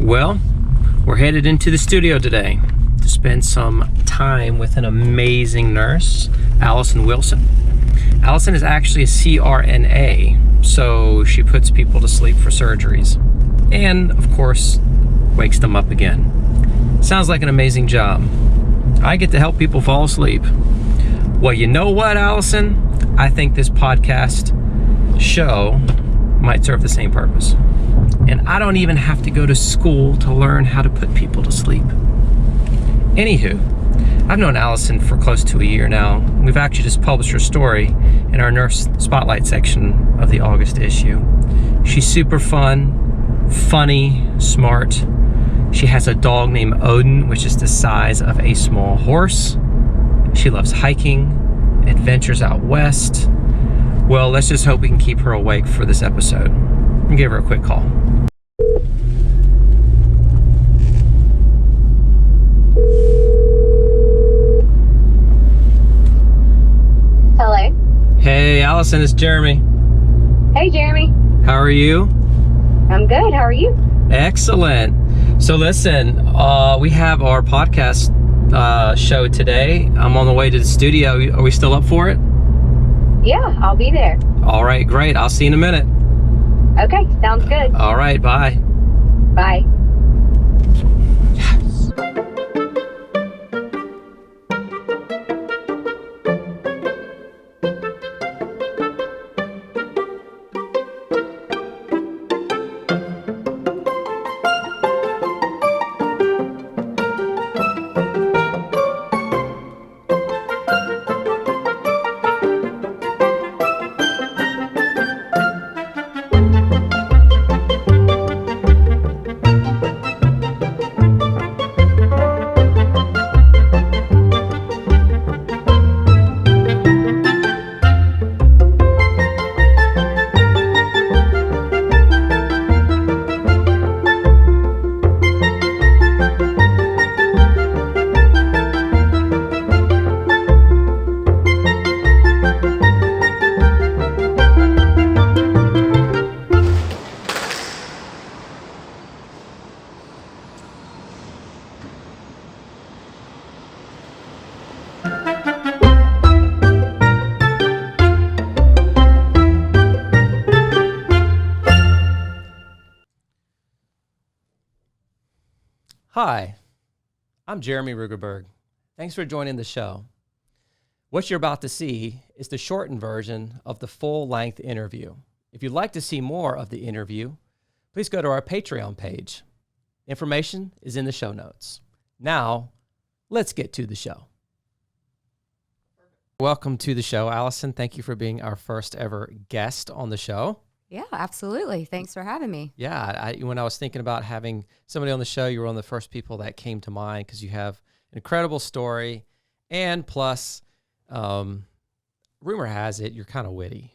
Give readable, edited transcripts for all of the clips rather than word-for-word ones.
Well, we're headed into the studio today to spend some time with an amazing nurse, Allyson Wilson. Allyson is actually a CRNA, so she puts people to sleep for surgeries and, of course, wakes them up again. Sounds like an amazing job. I get to help people fall asleep. Well, you know what, Allyson? I think this podcast show might serve the same purpose. And I don't even have to go to school to learn how to put people to sleep. Anywho, I've known Allyson for close to a year now. We've actually just published her story in our Nurse Spotlight section of the August issue. She's super fun, funny, smart. She has a dog named Odin, which is the size of a small horse. She loves hiking, adventures out west. Well, let's just hope we can keep her awake for this episode. I'll give her a quick call. Hello. Hey, Allyson, it's Jeremy. Hey, Jeremy. How are you? I'm good. How are you? Excellent. So listen, we have our podcast show today. I'm on the way to the studio. Are we still up for it? Yeah, I'll be there. All right, great. I'll see you in a minute. Okay, sounds good. All right, bye. Bye. Hi, I'm Jeremy Rueggeberg. Thanks for joining the show. What you're about to see is the shortened version of the full-length interview. If you'd like to see more of the interview, please go to our Patreon page. Information is in the show notes. Now, let's get to the show. Welcome to the show, Allyson. Thank you for being our first ever guest on the show. Yeah, absolutely. Thanks for having me. Yeah, when I was thinking about having somebody on the show, you were one of the first people that came to mind because you have an incredible story, and plus, rumor has it you're kind of witty.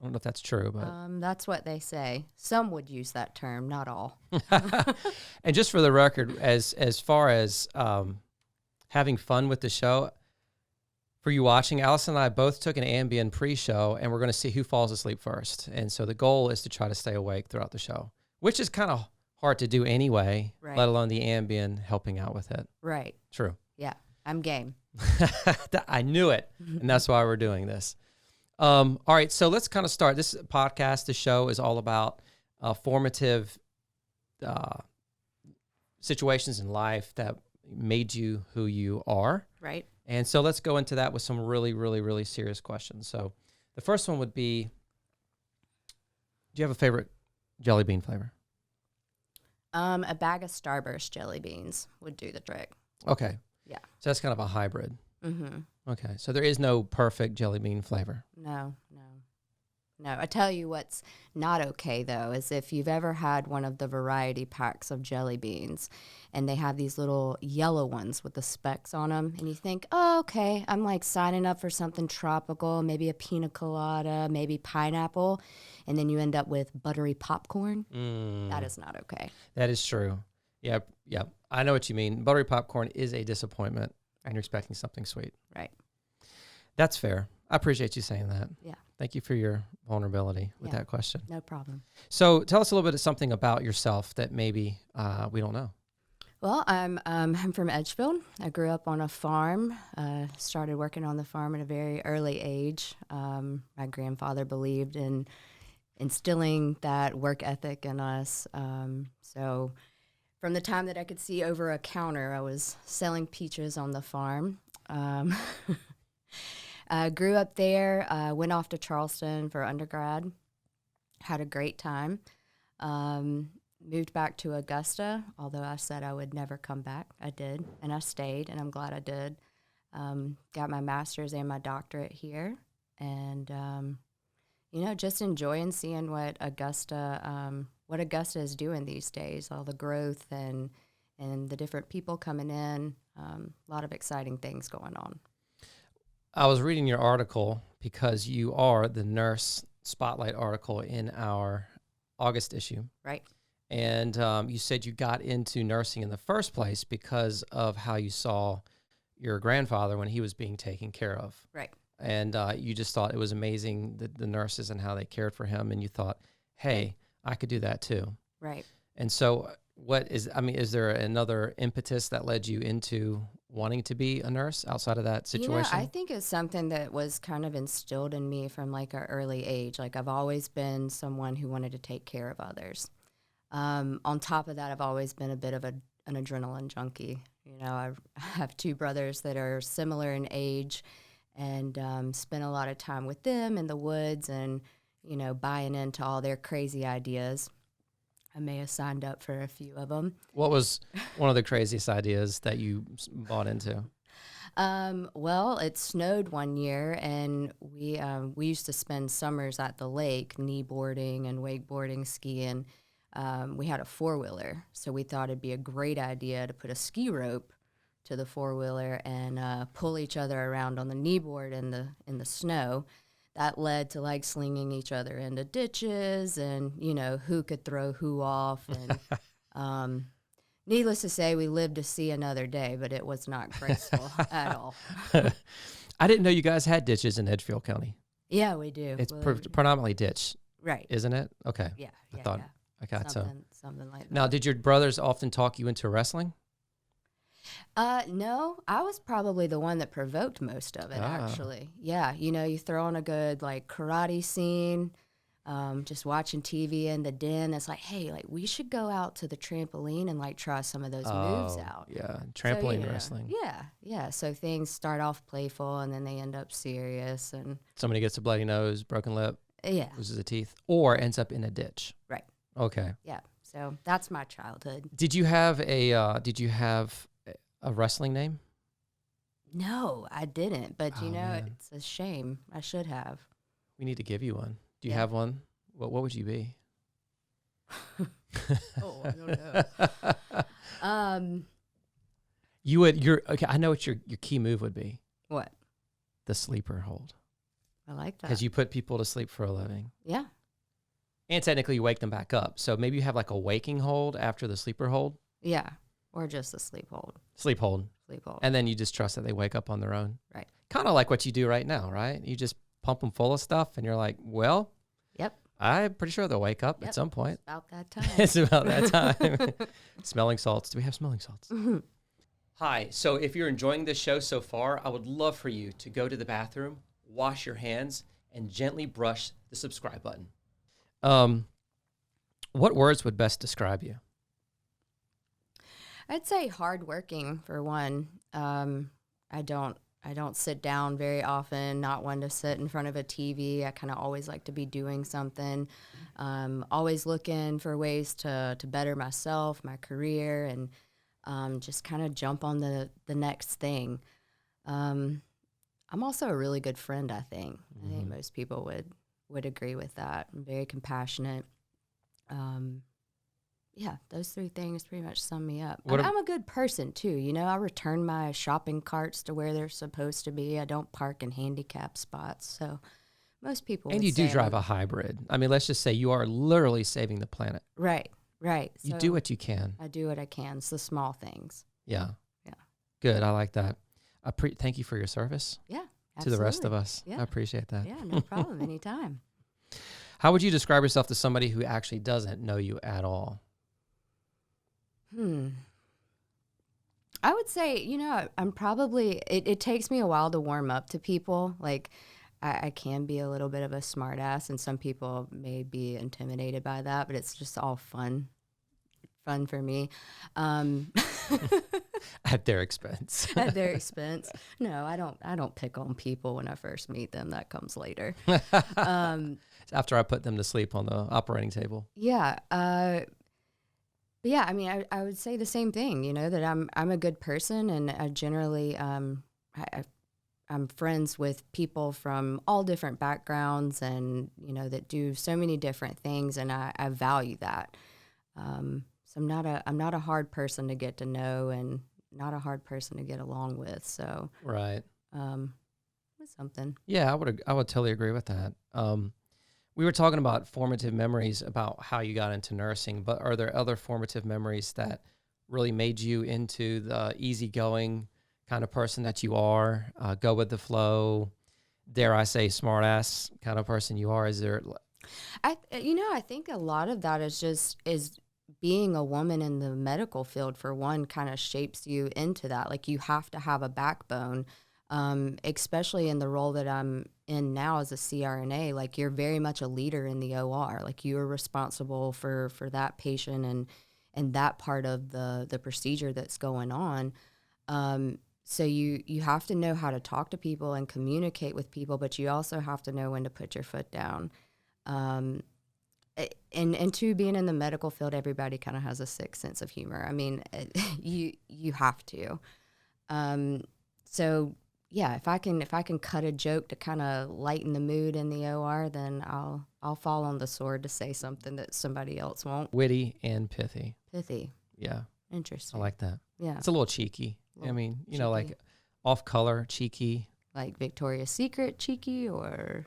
I don't know if that's true, but that's what they say. Some would use that term, not all. And just for the record, as far as having fun with the show, for you watching, Allyson and I both took an Ambien pre-show, and we're going to see who falls asleep first. And so the goal is to try to stay awake throughout the show, which is kind of hard to do anyway, right. Let alone the Ambien helping out with it. Right. True. Yeah, I'm game. I knew it, and that's why we're doing this. All right, so let's kind of start. This podcast, the show, is all about formative situations in life that made you who you are. Right. And so let's go into that with some really, really, really serious questions. So the first one would be, do you have a favorite jelly bean flavor? A bag of Starburst jelly beans would do the trick. Okay. Yeah. So that's kind of a hybrid. Mm-hmm. Okay. So there is no perfect jelly bean flavor. No. I tell you what's not okay, though, is if you've ever had one of the variety packs of jelly beans and they have these little yellow ones with the specks on them, and you think, oh, okay, I'm like signing up for something tropical, maybe a pina colada, maybe pineapple, and then you end up with buttery popcorn. That is not okay. That is true. Yeah. I know what you mean. Buttery popcorn is a disappointment, and you're expecting something sweet. Right. That's fair. I appreciate you saying that. Yeah. Thank you for your vulnerability with Yeah. that question. No problem. So tell us a little bit of something about yourself that maybe we don't know. Well, I'm from Edgefield. I grew up on a farm. Started working on the farm at a very early age. My grandfather believed in instilling that work ethic in us. So from the time that I could see over a counter, I was selling peaches on the farm. I grew up there, went off to Charleston for undergrad, had a great time. Moved back to Augusta, although I said I would never come back. I did, and I stayed, and I'm glad I did. Got my master's and my doctorate here, and just enjoying seeing what Augusta is doing these days. All the growth and the different people coming in. A lot of exciting things going on. I was reading your article because you are the nurse spotlight article in our August issue. Right. And you said you got into nursing in the first place because of how you saw your grandfather when he was being taken care of. Right. And you just thought it was amazing, the nurses and how they cared for him. And you thought, hey, I could do that too. Right. And so is there another impetus that led you into wanting to be a nurse outside of that situation? I think it's something that was kind of instilled in me from like an early age. Like I've always been someone who wanted to take care of others. On top of that, I've always been a bit of an adrenaline junkie. I have two brothers that are similar in age, and spent a lot of time with them in the woods and, buying into all their crazy ideas. I may have signed up for a few of them. What was one of the craziest ideas that you bought into? Well, it snowed one year, and we used to spend summers at the lake, kneeboarding and wakeboarding, skiing. We had a four-wheeler, so we thought it'd be a great idea to put a ski rope to the four-wheeler and pull each other around on the kneeboard in the snow. That led to like slinging each other into ditches and, who could throw who off. And needless to say, we lived to see another day, but it was not graceful at all. I didn't know you guys had ditches in Edgefield County. Yeah, we do. It's predominantly ditch, right? Isn't it? Okay. Yeah. I thought I got something like that. Now, did your brothers often talk you into wrestling? No, I was probably the one that provoked most of it, actually. Yeah, you throw on a good, like, karate scene, just watching TV in the den. It's like, hey, like, we should go out to the trampoline and, like, try some of those moves out. Yeah, trampoline wrestling. Yeah. So things start off playful, and then they end up serious. And somebody gets a bloody nose, broken lip, yeah, loses a teeth, or ends up in a ditch. Right. Okay. Yeah, so that's my childhood. Did you have a wrestling name? No, I didn't. But, man. it's a shame. I should have. We need to give you one. Do you have one? What would you be? Oh, I don't know. Okay, I know what your key move would be. What? The sleeper hold. I like that. Because you put people to sleep for a living. Yeah. And technically you wake them back up. So maybe you have like a waking hold after the sleeper hold. Yeah. Or just a sleep hold. Sleep hold. Sleep hold. And then you just trust that they wake up on their own. Right. Kind of like what you do right now, right? You just pump them full of stuff and you're like, well, yep. I'm pretty sure they'll wake up at some point. It's about that time. It's about that time. Smelling salts. Do we have smelling salts? Mm-hmm. Hi. So if you're enjoying this show so far, I would love for you to go to the bathroom, wash your hands, and gently brush the subscribe button. What words would best describe you? I'd say hardworking for one. I don't sit down very often, not one to sit in front of a TV. I kind of always like to be doing something. Always looking for ways to better myself, my career, and just kind of jump on the next thing. I'm also a really good friend, I think. I think most people would agree with that. I'm very compassionate. Yeah, those three things pretty much sum me up. I'm a good person, too. I return my shopping carts to where they're supposed to be. I don't park in handicap spots. So most people And you do drive a hybrid. I mean, let's just say you are literally saving the planet. Right. You So do what you can. I do what I can. It's the small things. Yeah. Yeah. Good. I like that. Thank you for your service. Yeah. to the rest of Absolutely. us. Yeah. I appreciate that. Yeah, no problem. Anytime. How would you describe yourself to somebody who actually doesn't know you at all? I would say, I'm probably, it takes me a while to warm up to people. Like, I can be a little bit of a smart ass, and some people may be intimidated by that, but it's just all fun for me. At their expense. At their expense. No, I don't pick on people when I first meet them. That comes later. After I put them to sleep on the operating table. Yeah. But yeah, I mean, I would say the same thing, that I'm a good person, and I generally, I'm friends with people from all different backgrounds, and, that do so many different things, and I value that. So I'm not a hard person to get to know, and not a hard person to get along with. So, Right. It's something. Yeah, I would totally agree with that. We were talking about formative memories about how you got into nursing, but are there other formative memories that really made you into the easygoing kind of person that you are, go with the flow, dare I say smart ass kind of person you are? Is there? I think a lot of that is being a woman in the medical field, for one, kind of shapes you into that. Like, you have to have a backbone, especially in the role that I'm in now as a CRNA. Like, you're very much a leader in the OR. Like, you are responsible for that patient and that part of the procedure that's going on. So you have to know how to talk to people and communicate with people, but you also have to know when to put your foot down. And to being in the medical field, everybody kind of has a sick sense of humor. I mean, you have to. So yeah, if I can cut a joke to kind of lighten the mood in the OR, then I'll fall on the sword to say something that somebody else won't. Witty and pithy. Pithy. Yeah. Interesting. I like that. Yeah. It's a little cheeky. I mean, like off color, cheeky. Like Victoria's Secret cheeky, or?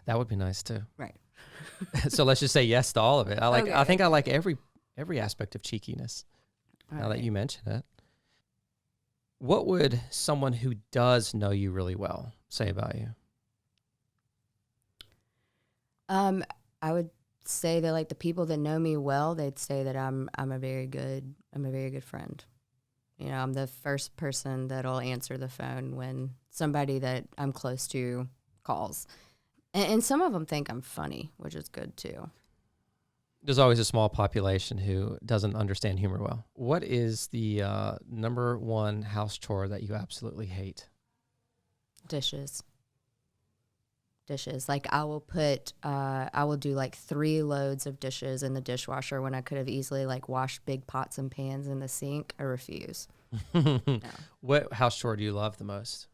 That would be nice too. Right. So let's just say yes to all of it. Okay. I think I like every aspect of cheekiness. All Now right. that you mention it. What would someone who does know you really well say about you? I would say that, like, the people that know me well, they'd say that I'm a very good friend. I'm the first person that'll answer the phone when somebody that I'm close to calls. And some of them think I'm funny, which is good too. There's always a small population who doesn't understand humor well. What is the number one house chore that you absolutely hate? Dishes. Like, I will do like 3 loads of dishes in the dishwasher when I could have easily like washed big pots and pans in the sink. I refuse. No. What house chore do you love the most?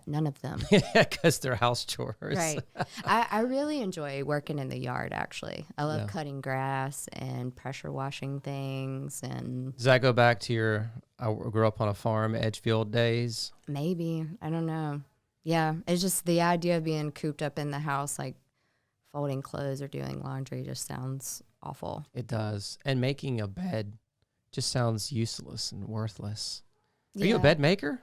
None of them. Because they're house chores. Right. I really enjoy working in the yard, actually. I love cutting grass and pressure washing things. And does that go back to I grew up on a farm, Edgefield days? Maybe. I don't know. Yeah. It's just the idea of being cooped up in the house, like folding clothes or doing laundry, just sounds awful. It does. And making a bed just sounds useless and worthless. Are you a bed maker?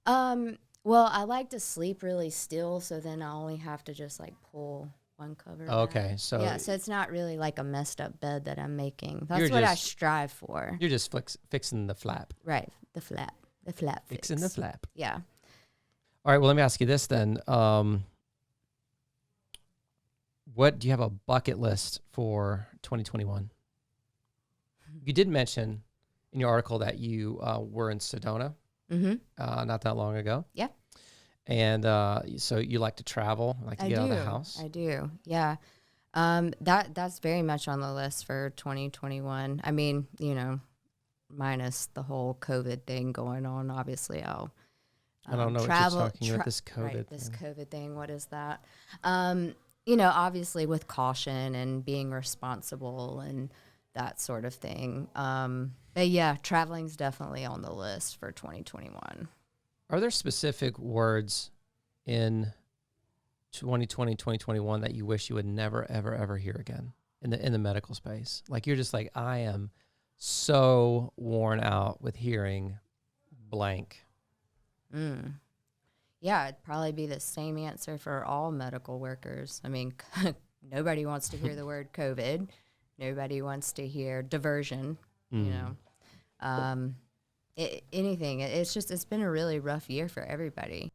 Well, I like to sleep really still, so then I only have to just like pull one cover. Oh, okay, so so it's not really like a messed up bed that I'm making. That's what I strive for. You're just fixing the flap. Right, the flap fix. Fixing the flap. Yeah. All right, well, let me ask you this then. What do you have a bucket list for 2021? You did mention in your article that you were in Sedona. Not that long ago. Yeah. And so you like to travel, like to get out of the house? I do. Yeah. That's very much on the list for 2021. I mean, minus the whole COVID thing going on, obviously I don't know travel, what you're talking about, this COVID right, thing. this COVID thing. What is that? Obviously with caution and being responsible and that sort of thing. But yeah, traveling's definitely on the list for 2021. Are there specific words in 2020, 2021 that you wish you would never, ever, ever hear again in the medical space? Like, you're just like, I am so worn out with hearing blank. Yeah, it'd probably be the same answer for all medical workers. I mean, nobody wants to hear the word COVID. Nobody wants to hear diversion, you know. Anything. It's been a really rough year for everybody.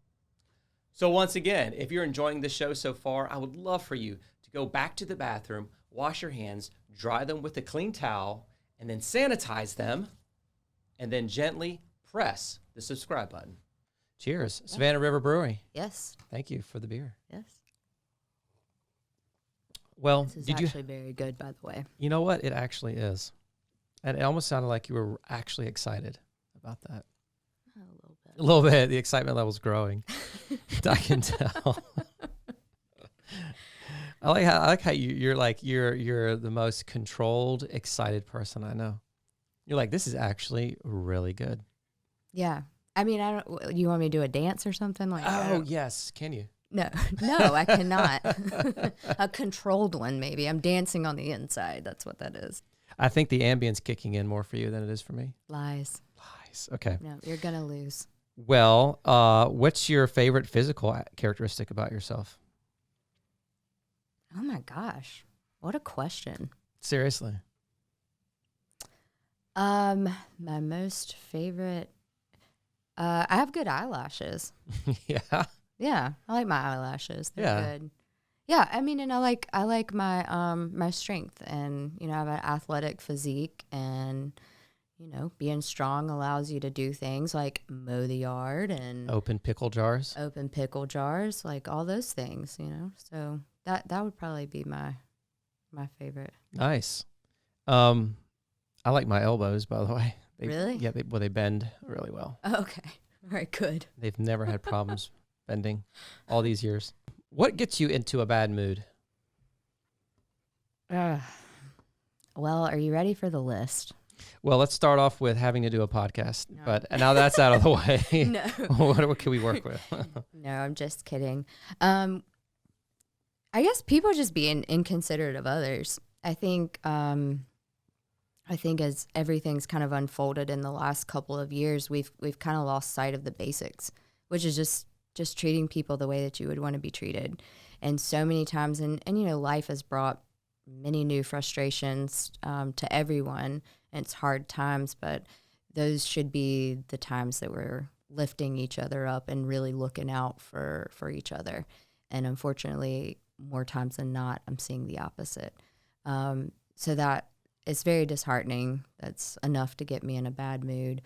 So once again, if you're enjoying the show so far, I would love for you to go back to the bathroom, wash your hands, dry them with a clean towel, and then sanitize them, and then gently press the subscribe button. Cheers. Yeah. Savannah River Brewery. Yes. Thank you for the beer. Yes. Well, this is actually very good, by the way. You know what? It actually is. And it almost sounded like you were actually excited about that. A little bit. A little bit. The excitement level's growing. I can tell. I like how you're the most controlled, excited person I know. You're like, this is actually really good. Yeah. I mean, you want me to do a dance or something like that? Oh, yes. Can you? No, I cannot. A controlled one, maybe. I'm dancing on the inside. That's what that is. I think the ambience kicking in more for you than it is for me. Lies. Okay. No, you're going to lose. Well, what's your favorite physical characteristic about yourself? Oh, my gosh. What a question. Seriously. My most favorite... I have good eyelashes. Yeah. Yeah, I like my eyelashes. They're good. Yeah, I mean, and I like my my strength, and I have an athletic physique, and being strong allows you to do things like mow the yard and open pickle jars, like all those things. So that would probably be my favorite. Nice. I like my elbows, by the way. Really? Yeah, they bend really well. Oh, okay. All right, good. They've never had problems bending all these years. What gets you into a bad mood? Well, are you ready for the list? Well, let's start off with having to do a podcast. No. But now that's out of the way. No. What can we work with? No, I'm just kidding. I guess people just being inconsiderate of others. I think as everything's kind of unfolded in the last couple of years, we've kind of lost sight of the basics, which is just treating people the way that you would want to be treated. And so many times, and life has brought many new frustrations to everyone, and it's hard times, but those should be the times that we're lifting each other up and really looking out for each other. And unfortunately, more times than not, I'm seeing the opposite. So that it's very disheartening. That's enough to get me in a bad mood.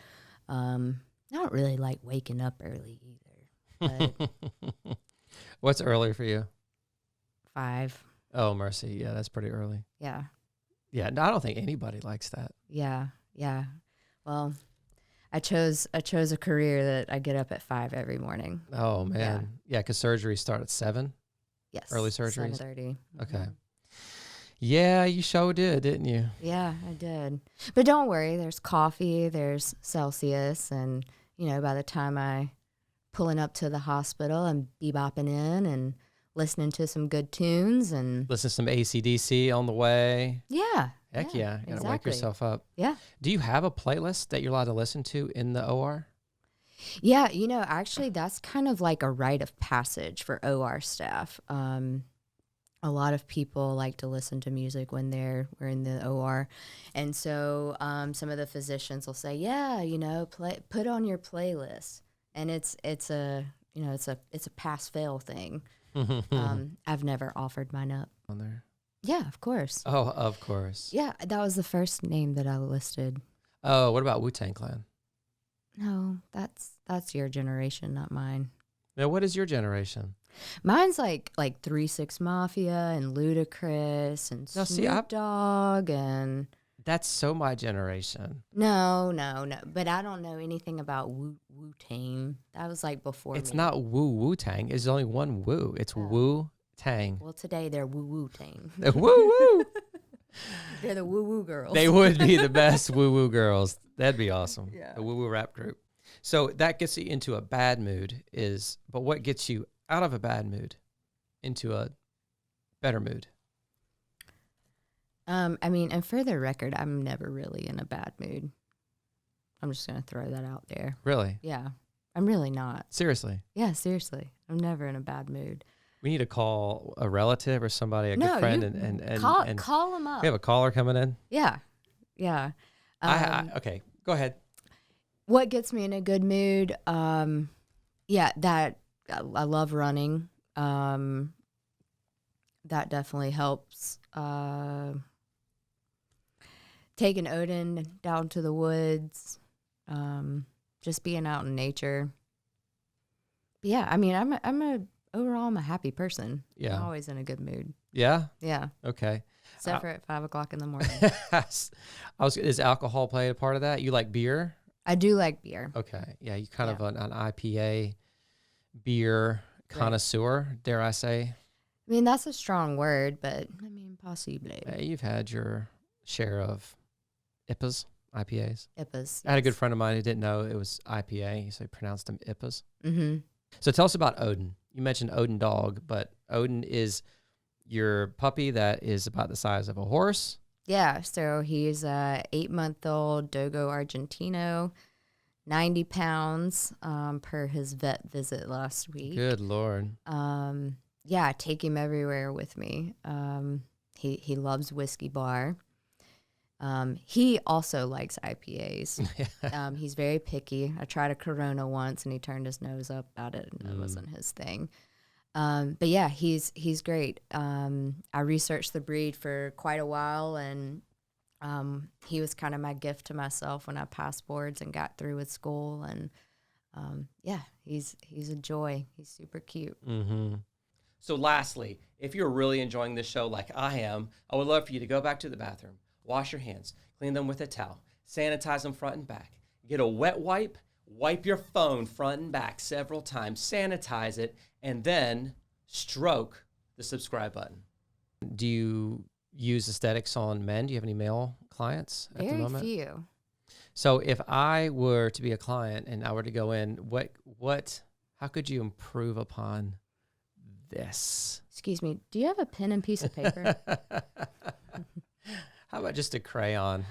I don't really like waking up early either. But what's early for you? 5. Oh, mercy. Yeah, that's pretty early. Yeah. Yeah, no, I don't think anybody likes that. Yeah. Well, I chose a career that I get up at 5 every morning. Oh, man. Yeah, because surgeries start at 7? Yes. Early surgeries? 7:30. Okay. Mm-hmm. Yeah, you sure did, didn't you? Yeah, I did. But don't worry, there's coffee, there's Celsius, and, by the time I pulling up to the hospital, I'm bebopping in and listening to some good tunes and listen to some AC/DC on the way. Yeah. Heck yeah. You gotta wake yourself up. Yeah. Do you have a playlist that you're allowed to listen to in the OR? Yeah, actually that's kind of like a rite of passage for OR staff. A lot of people like to listen to music when we're in the OR. And so some of the physicians will say, yeah, put on your playlist. And it's a pass-fail thing. I've never offered mine up. On there? Yeah, of course. Oh, of course. Yeah, that was the first name that I listed. Oh, what about Wu-Tang Clan? No, that's your generation, not mine. Now, what is your generation? Mine's like 3 6 Mafia and Ludacris and Snoop Dogg and... That's so my generation. No. But I don't know anything about Wu-Tang. That was like before It's me. not Wu-Tang. It's only one Wu. It's Wu-Tang. Well, today they're Wu-Tang. They're Woo-Woo. They're the Woo-Woo girls. They would be the best Woo-Woo girls. That'd be awesome. Yeah. The Woo-Woo rap group. So that gets you into a bad mood but what gets you out of a bad mood into a better mood? And for the record, I'm never really in a bad mood. I'm just going to throw that out there. Really? Yeah. I'm really not. Seriously. Yeah, seriously. I'm never in a bad mood. We need to call a relative or somebody, a good friend, and call them up. we have a caller coming in. Yeah, yeah. Okay, go ahead. What gets me in a good mood? Yeah, that I love running. That definitely helps. Taking Odin down to the woods, just being out in nature. But yeah, I mean, overall I'm a happy person. Yeah, I'm always in a good mood. Yeah. Yeah. Okay. Except for at 5:00 in the morning. Is alcohol play a part of that? You like beer? I do like beer. Okay. Yeah, you kind of an IPA beer connoisseur, dare I say? I mean, that's a strong word, but I mean, possibly. You've had your share of IPAs. IPAs. I had a good friend of mine who didn't know it was IPA, so he pronounced them IPAs. Mm-hmm. So tell us about Odin. You mentioned Odin dog, but Odin is your puppy that is about the size of a horse. Yeah, so he's a 8-month-old Dogo Argentino, 90 pounds per his vet visit last week. Good Lord. Yeah, I take him everywhere with me. He loves whiskey bar. He also likes IPAs. He's very picky. I tried a Corona once, and he turned his nose up at it, and it wasn't his thing. But yeah, he's great. I researched the breed for quite a while, and he was kind of my gift to myself when I passed boards and got through with school. And yeah, he's a joy. He's super cute. Mm-hmm. So lastly, if you're really enjoying this show like I am, I would love for you to go back to the bathroom, wash your hands, clean them with a towel, sanitize them front and back, get a wet wipe, wipe your phone front and back several times, sanitize it, and then stroke the subscribe button. Do you use aesthetics on men? Do you have any male clients at the moment? Very few. So if I were to be a client and I were to go in, how could you improve upon this? Excuse me, do you have a pen and piece of paper? How about just a crayon?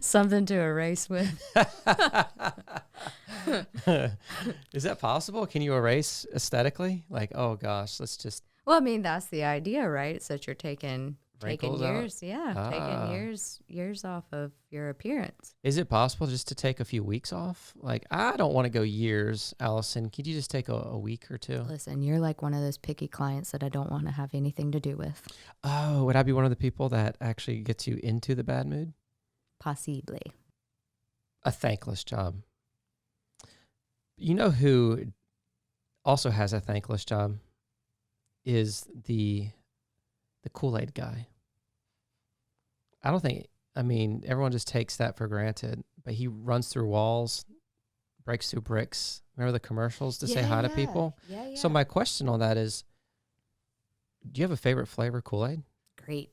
Something to erase with. Is that possible? Can you erase aesthetically? Like, oh gosh, let's just. Well, I mean, that's the idea, right? So that you're taking Wrinkles years, out? taking years off of your appearance. Is it possible just to take a few weeks off? Like, I don't want to go years, Allyson. Could you just take a week or two? Listen, you're like one of those picky clients that I don't want to have anything to do with. Oh, would I be one of the people that actually gets you into the bad mood? Possibly. A thankless job. You know who also has a thankless job is the Kool-Aid guy. Everyone just takes that for granted, but he runs through walls, breaks through bricks. Remember the commercials to say hi to people? Yeah. So my question on that is, do you have a favorite flavor Kool-Aid? Grape.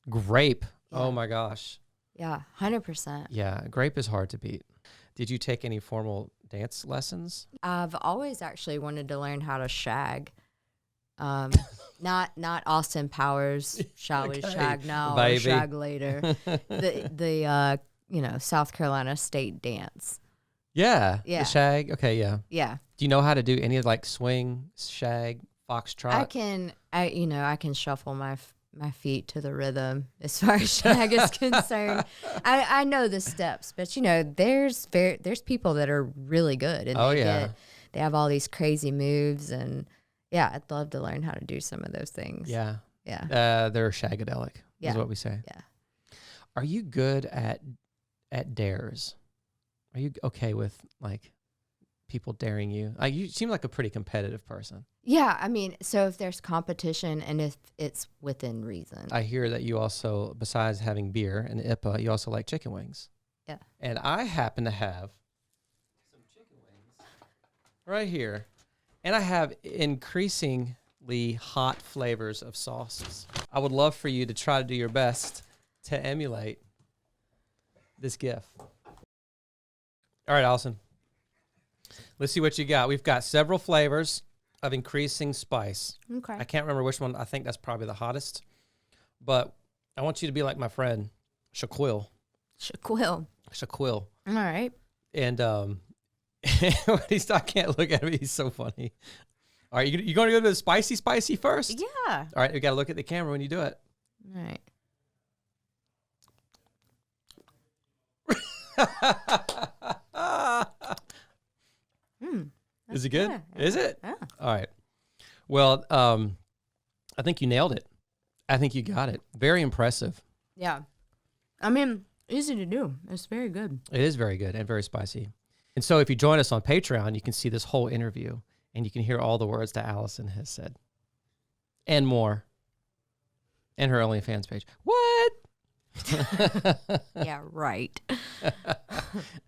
Yeah. Oh my gosh. Yeah, 100%. Yeah, grape is hard to beat. Did you take any formal dance lessons? I've always actually wanted to learn how to shag. Not Austin Powers, shall we shag now baby. or shag later. the South Carolina state dance. Yeah. Yeah. The shag. Okay, yeah. Yeah. Do you know how to do any of like swing, shag, foxtrot? I can shuffle my feet to the rhythm as far as shag is concerned. I know the steps, but there's people that are really good and they have all these crazy moves, and yeah, I'd love to learn how to do some of those things. Yeah. Yeah. They're shagadelic is what we say. Yeah. Are you good at dares? Are you okay with like people daring you? You seem like a pretty competitive person. Yeah, I mean, so if there's competition and if it's within reason. I hear that you also, besides having beer and IPA, you also like chicken wings. Yeah. And I happen to have some chicken wings right here. And I have increasingly hot flavors of sauces. I would love for you to try to do your best to emulate this GIF. All right, Allyson. Let's see what you got. We've got several flavors of increasing spice. Okay. I can't remember which one. I think that's probably the hottest. But I want you to be like my friend, Shaquille. Shaquille. Shaquille. All right. And I can't look at me. He's so funny. All right, you going to go to the spicy first? Yeah. All right, we got to look at the camera when you do it. All right. Is it good? Yeah. Is it? Yeah. All right. Well, I think you nailed it. I think you got it. Very impressive. Yeah. I mean, easy to do. It's very good. It is very good and very spicy. And so if you join us on Patreon, you can see this whole interview and you can hear all the words that Allyson has said and more. And her OnlyFans page. What? Yeah, right.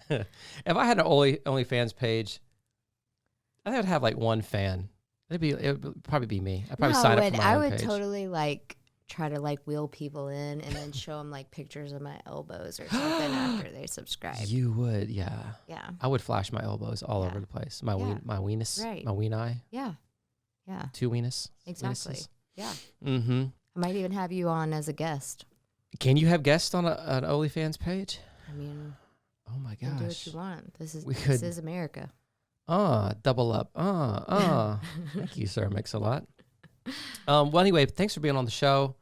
If I had an OnlyFans page, I think I'd have like one fan. It would probably be me. I'd probably sign up for my I own would page. totally like try to like wheel people in and then show them like pictures of my elbows or something after they subscribe. You would, yeah. Yeah. I would flash my elbows all over the place. My weenus, Right. my ween eye, Yeah. Yeah. 2 weenus. Exactly. Weenuses. Yeah. Mm-hmm. I might even have you on as a guest. Can you have guests on an OnlyFans page? I mean, Oh my you can do what gosh. you want. This could- is America. Double up. Thank you, sir. Makes a lot. Well, anyway, thanks for being on the show.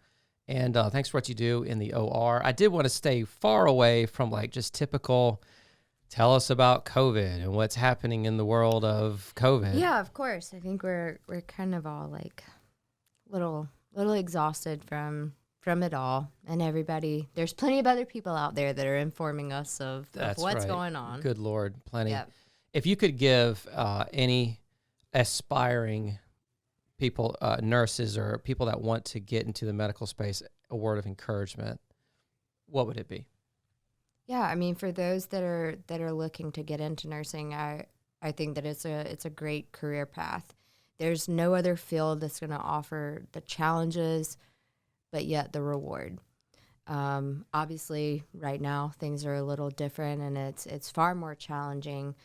And thanks for what you do in the OR. I did want to stay far away from like just typical, tell us about COVID and what's happening in the world of COVID. Yeah, of course. I think we're kind of all like little exhausted from it all, and everybody. There's plenty of other people out there that are informing us of That's what's right. going on. Good Lord, plenty. Yep. If you could give any aspiring people, nurses or people that want to get into the medical space, a word of encouragement, what would it be? Yeah, I mean, for those that are looking to get into nursing, I think that it's a great career path. There's no other field that's going to offer the challenges, but yet the reward. Obviously, right now things are a little different, and it's far more challenging.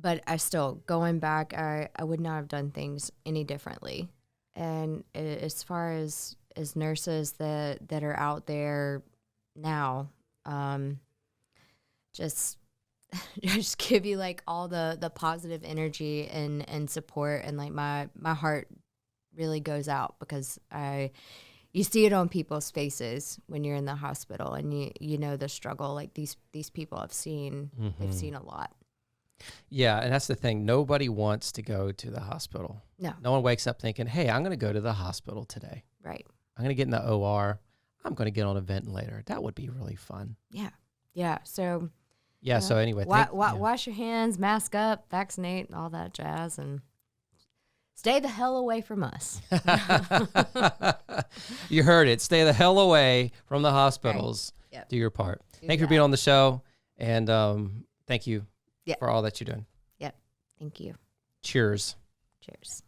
But I still, going back, I would not have done things any differently. And as far as nurses that are out there now, just give you like all the positive energy and support, and like my heart really goes out because you see it on people's faces when you're in the hospital, and you know the struggle like these people have seen. Mm-hmm. They've seen a lot. Yeah, and that's the thing. Nobody wants to go to the hospital. No. No one wakes up thinking, hey, I'm going to go to the hospital today. Right. I'm going to get in the OR. I'm going to get on a ventilator. That would be really fun. Yeah. Yeah. So Yeah, so anyway. wash your hands, mask up, vaccinate, all that jazz, and stay the hell away from us. You heard it. Stay the hell away from the hospitals. Right. Yep. Do your part. Do Thank you for that. being on the show, and thank you Yep. for all that you're doing. Yep. Thank you. Cheers. Cheers.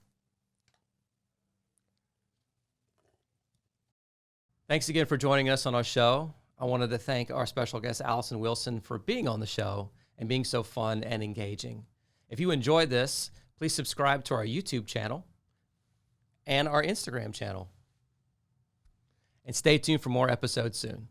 Thanks again for joining us on our show. I wanted to thank our special guest, Allyson Wilson, for being on the show and being so fun and engaging. If you enjoyed this, please subscribe to our YouTube channel and our Instagram channel. And stay tuned for more episodes soon.